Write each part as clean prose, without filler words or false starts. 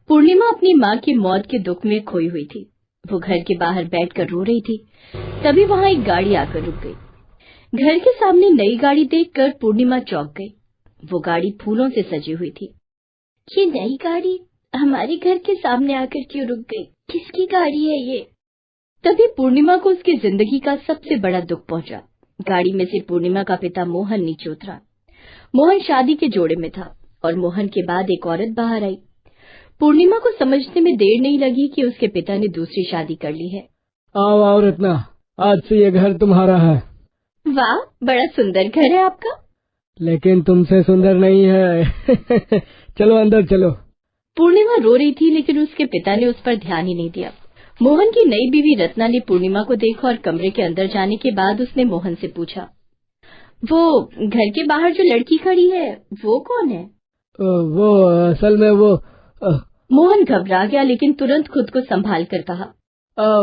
पूर्णिमा अपनी माँ की मौत के दुख में खोई हुई थी। वो घर के बाहर बैठकर रो रही थी। तभी वहाँ एक गाड़ी आकर रुक गई। घर के सामने नई गाड़ी देखकर पूर्णिमा चौंक गई। वो गाड़ी फूलों से सजी हुई थी। ये नई गाड़ी हमारे घर के सामने आकर क्यों रुक गई? किसकी गाड़ी है ये? तभी पूर्णिमा को उसकी जिंदगी का सबसे बड़ा दुख पहुंचा। गाड़ी में से पूर्णिमा का पिता मोहन नीचे उतरा। मोहन शादी के जोड़े में था और मोहन के बाद एक औरत बाहर आई। पूर्णिमा को समझने में देर नहीं लगी कि उसके पिता ने दूसरी शादी कर ली है। आओ आओ रत्ना, आज से ये घर तुम्हारा है। वाह, बड़ा सुंदर घर है आपका। लेकिन तुमसे सुंदर नहीं है। चलो अंदर चलो। पूर्णिमा रो रही थी, लेकिन उसके पिता ने उस पर ध्यान ही नहीं दिया। मोहन की नई बीवी रत्ना ने पूर्णिमा को देखा और कमरे के अंदर जाने के बाद उसने मोहन से पूछा, वो घर के बाहर जो लड़की खड़ी है वो कौन है? वो असल में वो मोहन घबरा गया, लेकिन तुरंत खुद को संभाल कर कहा,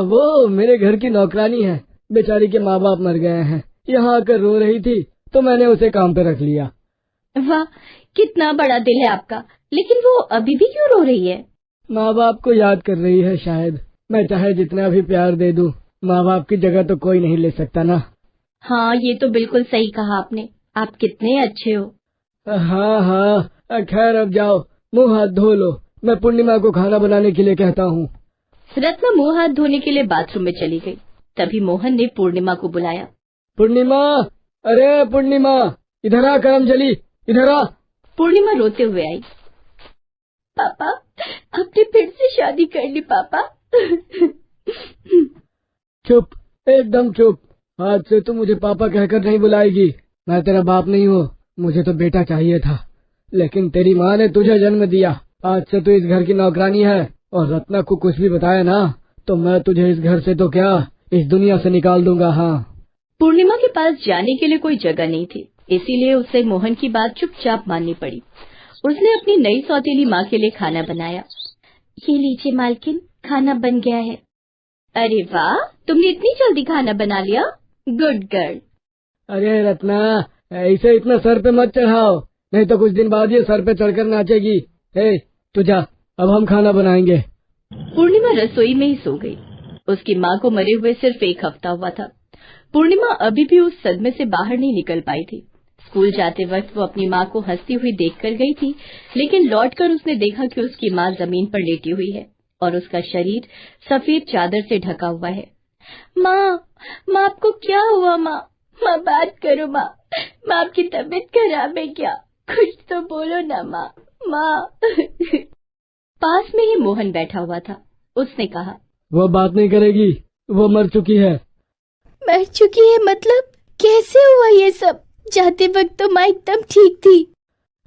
वो मेरे घर की नौकरानी है। बेचारी के माँ बाप मर गए हैं। यहाँ आकर रो रही थी तो मैंने उसे काम पे रख लिया। वाह, कितना बड़ा दिल है आपका। लेकिन वो अभी भी क्यों रो रही है? माँ बाप को याद कर रही है शायद। मैं चाहे जितना भी प्यार दे दूं, माँ बाप की जगह तो कोई नहीं ले सकता ना। हाँ, ये तो बिल्कुल सही कहा आपने। आप कितने अच्छे हो। हाँ हाँ, खैर अब जाओ, मुंह हाथ धो लो। मैं पूर्णिमा को खाना बनाने के लिए कहता हूँ। रत्ना मुंह हाथ धोने के लिए बाथरूम में चली गई। तभी मोहन ने पूर्णिमा को बुलाया। पूर्णिमा, अरे पूर्णिमा, इधर आ, करम जली, इधर आ। पूर्णिमा रोते हुए आई। पापा, आपने फिर से शादी कर ली पापा। चुप, एकदम चुप। आज से तू मुझे पापा कहकर नहीं बुलाएगी। मैं तेरा बाप नहीं हूँ। मुझे तो बेटा चाहिए था, लेकिन तेरी माँ ने तुझे जन्म दिया। आज से तू इस घर की नौकरानी है। और रत्ना को कुछ भी बताया ना तो मैं तुझे इस घर से तो क्या, इस दुनिया से निकाल दूंगा। हाँ। पूर्णिमा के पास जाने के लिए कोई जगह नहीं थी, इसीलिए उसे मोहन की बात चुपचाप माननी पड़ी। उसने अपनी नई सौतेली माँ के लिए खाना बनाया। ये लीजिए मालकिन, खाना बन गया है। अरे वाह, तुमने इतनी जल्दी खाना बना लिया। Good girl. अरे रत्ना, ऐसे इतना सर पे मत चढ़ाओ, नहीं तो कुछ दिन बाद ये सर पे चढ़कर नाचेगी। हे तू जा, अब हम खाना बनाएंगे। पूर्णिमा रसोई में ही सो गई। उसकी माँ को मरे हुए सिर्फ एक हफ्ता हुआ था। पूर्णिमा अभी भी उस सदमे से बाहर नहीं निकल पाई थी। स्कूल जाते वक्त वो अपनी माँ को हंसती हुई देखकर गई थी, लेकिन लौटकर उसने देखा कि उसकी माँ जमीन पर लेटी हुई है और उसका शरीर सफेद चादर से ढका हुआ है। माँ, माँ आपको क्या हुआ? माँ, माँ बात करो। माँ, माँ आपकी तबीयत खराब है क्या? कुछ तो बोलो ना माँ। माँ। पास में ही मोहन बैठा हुआ था। उसने कहा, वो बात नहीं करेगी, वो मर चुकी है। मर चुकी है मतलब? कैसे हुआ ये सब? जाते वक्त तो माँ एकदम ठीक थी।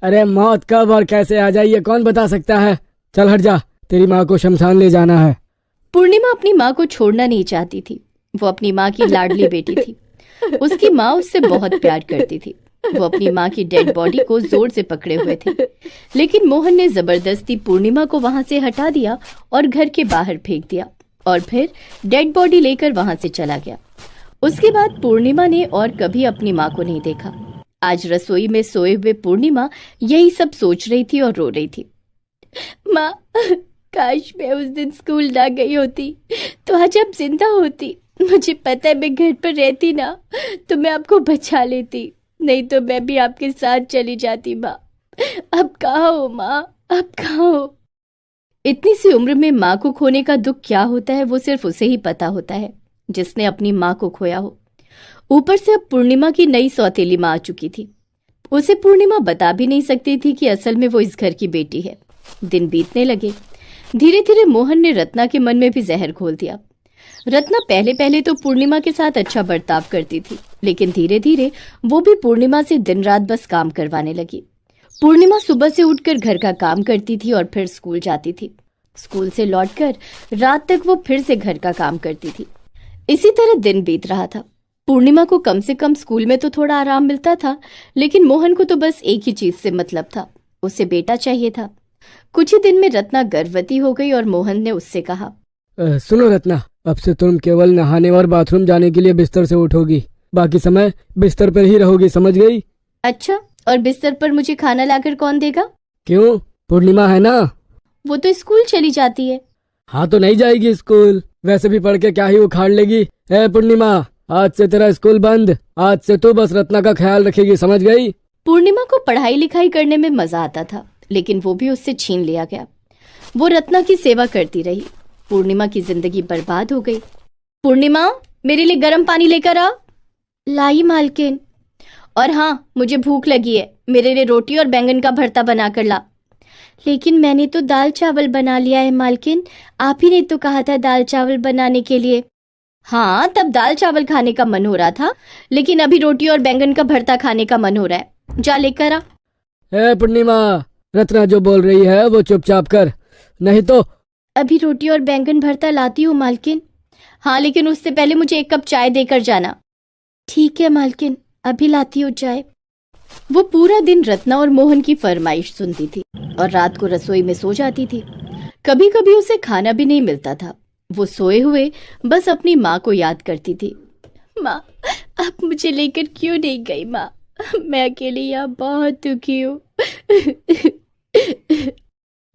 अरे मौत कब और कैसे आ जाए ये कौन बता सकता है। चल हट जा, तेरी माँ को शमशान ले जाना है। पूर्णिमा अपनी माँ को छोड़ना नहीं चाहती थी। वो अपनी माँ की लाडली बेटी थी। उसकी माँ उससे बहुत प्यार करती थी। वो अपनी माँ की डेड बॉडी को जोर से पकड़े हुए थे, लेकिन मोहन ने जबरदस्ती पूर्णिमा को वहां से हटा दिया और घर के बाहर फेंक दिया और फिर डेड बॉडी लेकर वहां से चला गया। उसके बाद पूर्णिमा ने और कभी अपनी माँ को नहीं देखा। आज रसोई में सोए हुए पूर्णिमा यही सब सोच रही थी और रो रही थी। माँ, काश मैं उस दिन स्कूल ना गई होती तो आज आप जिंदा होती। मुझे पता है मैं घर पर रहती ना तो मैं आपको बचा लेती, नहीं तो मैं भी आपके साथ चली जाती। माँ, अब कहाँ हो माँ, अब कहाँ हो? इतनी सी उम्र में माँ को खोने का दुख क्या होता है वो सिर्फ उसे ही पता होता है जिसने अपनी माँ को खोया हो। ऊपर से अब पूर्णिमा की नई सौतेली माँ आ चुकी थी। उसे पूर्णिमा बता भी नहीं सकती थी कि असल में वो इस घर की बेटी है। दिन बीतने लगे। धीरे धीरे मोहन ने रत्ना के मन में भी जहर घोल दिया। रत्ना पहले पहले तो पूर्णिमा के साथ अच्छा बर्ताव करती थी, लेकिन धीरे धीरे वो भी पूर्णिमा से दिन रात बस काम करवाने लगी। पूर्णिमा सुबह से उठकर घर का काम करती थी और फिर स्कूल जाती थी। स्कूल से लौटकर रात तक वो फिर से घर का काम करती थी। इसी तरह दिन बीत रहा था। पूर्णिमा को कम से कम स्कूल में तो थोड़ा आराम मिलता था, लेकिन मोहन को तो बस एक ही चीज से मतलब था, उसे बेटा चाहिए था। कुछ ही दिन में रत्ना गर्भवती हो गई और मोहन ने उससे कहा, सुनो रत्ना, अब से तुम केवल नहाने और बाथरूम जाने के लिए बिस्तर से उठोगी, बाकी समय बिस्तर पर ही रहोगी, समझ गई? अच्छा, और बिस्तर पर मुझे खाना लाकर कौन देगा? क्यों, पूर्णिमा है ना। वो तो स्कूल चली जाती है। हाँ तो नहीं जाएगी स्कूल, वैसे भी पढ़ के क्या ही उखाड़ लेगी। ए पूर्णिमा, आज से तेरा स्कूल बंद। आज से तू बस रत्ना का ख्याल रखेगी, समझ गई? पूर्णिमा को पढ़ाई लिखाई करने में मजा आता था, लेकिन वो भी उससे छीन लिया गया। वो रत्ना की सेवा करती रही। पूर्णिमा की जिंदगी बर्बाद हो गई। पूर्णिमा, मेरे लिए गर्म पानी लेकर आ। लाई मालकिन। और हाँ, मुझे भूख लगी है, मेरे लिए रोटी और बैंगन का भरता बना कर ला। लेकिन मैंने तो दाल चावल बना लिया है मालकिन, आप ही ने तो कहा था दाल चावल बनाने के लिए। हाँ, तब दाल चावल खाने का मन हो रहा था, लेकिन अभी रोटी और बैंगन का भरता खाने का मन हो रहा है। जा लेकर आ। ए पूर्णिमा, रत्ना जो बोल रही है वो चुपचाप कर, नहीं तो। अभी रोटी और बैंगन भरता लाती हूँ मालकिन। हाँ, लेकिन उससे पहले मुझे एक कप चाय देकर जाना। ठीक है मालकिन, अभी लाती हूँ चाय। वो पूरा दिन रत्ना और मोहन की फरमाइश सुनती थी और रात को रसोई में सो जाती थी। कभी कभी उसे खाना भी नहीं मिलता था। वो सोए हुए बस अपनी माँ को याद करती थी। माँ, आप मुझे लेकर क्यों नहीं गई माँ? मैं अकेली यहाँ बहुत दुखी हूँ।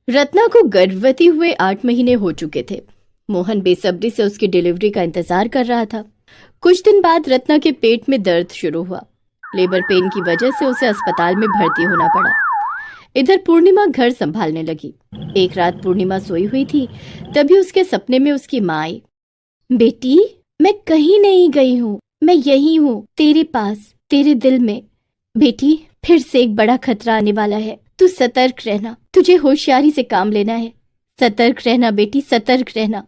रत्ना को गर्भवती हुए 8 महीने हो चुके थे। मोहन बेसब्री से उसकी डिलीवरी का इंतजार कर रहा था। कुछ दिन बाद रत्ना के पेट में दर्द शुरू हुआ। लेबर पेन की वजह से उसे अस्पताल में भर्ती होना पड़ा। इधर पूर्णिमा घर संभालने लगी। एक रात पूर्णिमा सोई हुई थी, तभी उसके सपने में उसकी माँ आई। बेटी, मैं कहीं नहीं गई हूँ, मैं यही हूँ, तेरे पास, तेरे दिल में। बेटी, फिर से एक बड़ा खतरा आने वाला है, तू सतर्क रहना, तुझे होशियारी से काम लेना है। सतर्क रहना बेटी, सतर्क रहना।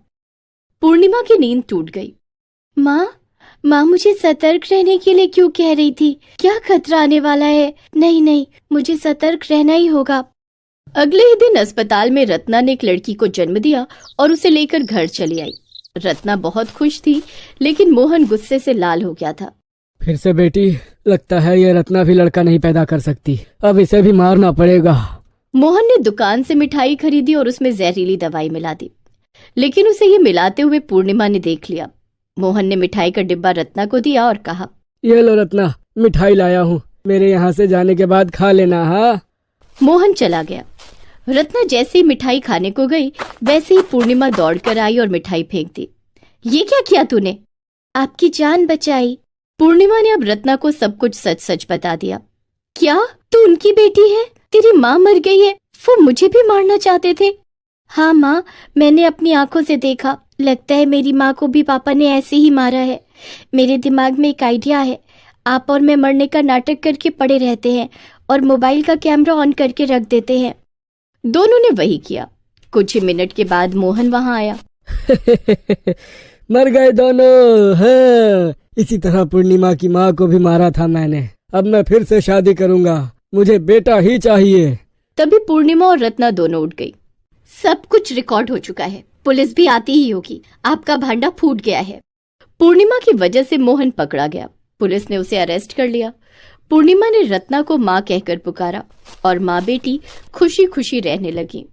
पूर्णिमा की नींद टूट गई। माँ मुझे सतर्क रहने के लिए क्यों कह रही थी? क्या खतरा आने वाला है? नहीं नहीं, मुझे सतर्क रहना ही होगा। अगले ही दिन अस्पताल में रत्ना ने एक लड़की को जन्म दिया और उसे लेकर घर चली आई। रत्ना बहुत खुश थी, लेकिन मोहन गुस्से से लाल हो गया था। फिर से बेटी, लगता है ये रत्ना भी लड़का नहीं पैदा कर सकती, अब इसे भी मारना पड़ेगा। मोहन ने दुकान से मिठाई खरीदी और उसमें जहरीली दवाई मिला दी, लेकिन उसे ये मिलाते हुए पूर्णिमा ने देख लिया। मोहन ने मिठाई का डिब्बा रत्ना को दिया और कहा, ये लो रत्ना, मिठाई लाया हूँ, मेरे यहाँ से जाने के बाद खा लेना। हाँ। मोहन चला गया। रत्ना जैसे ही मिठाई खाने को गई, वैसे ही पूर्णिमा दौड़कर आई और मिठाई फेंक दी। ये क्या किया तूने? आपकी जान बचाई। पूर्णिमा ने अब रत्ना को सब कुछ सच सच बता दिया। क्या तू उनकी बेटी है? तेरी माँ मर गई है, वो मुझे भी मारना चाहते थे। हाँ माँ, मैंने अपनी आंखों से देखा, लगता है मेरी माँ को भी पापा ने ऐसे ही मारा है। मेरे दिमाग में एक आइडिया है, आप और मैं मरने का नाटक करके पड़े रहते हैं और मोबाइल का कैमरा ऑन करके रख देते हैं। दोनों ने वही किया। कुछ ही मिनट के बाद मोहन वहां आया। मर गए दोनों। हाँ, इसी तरह पूर्णिमा की माँ को भी मारा था मैंने। अब मैं फिर से शादी करूंगा, मुझे बेटा ही चाहिए। तभी पूर्णिमा और रत्ना दोनों उठ गई। सब कुछ रिकॉर्ड हो चुका है, पुलिस भी आती ही होगी, आपका भांडा फूट गया है। पूर्णिमा की वजह से मोहन पकड़ा गया। पुलिस ने उसे अरेस्ट कर लिया। पूर्णिमा ने रत्ना को माँ कहकर पुकारा और माँ बेटी खुशी खुशी रहने लगी।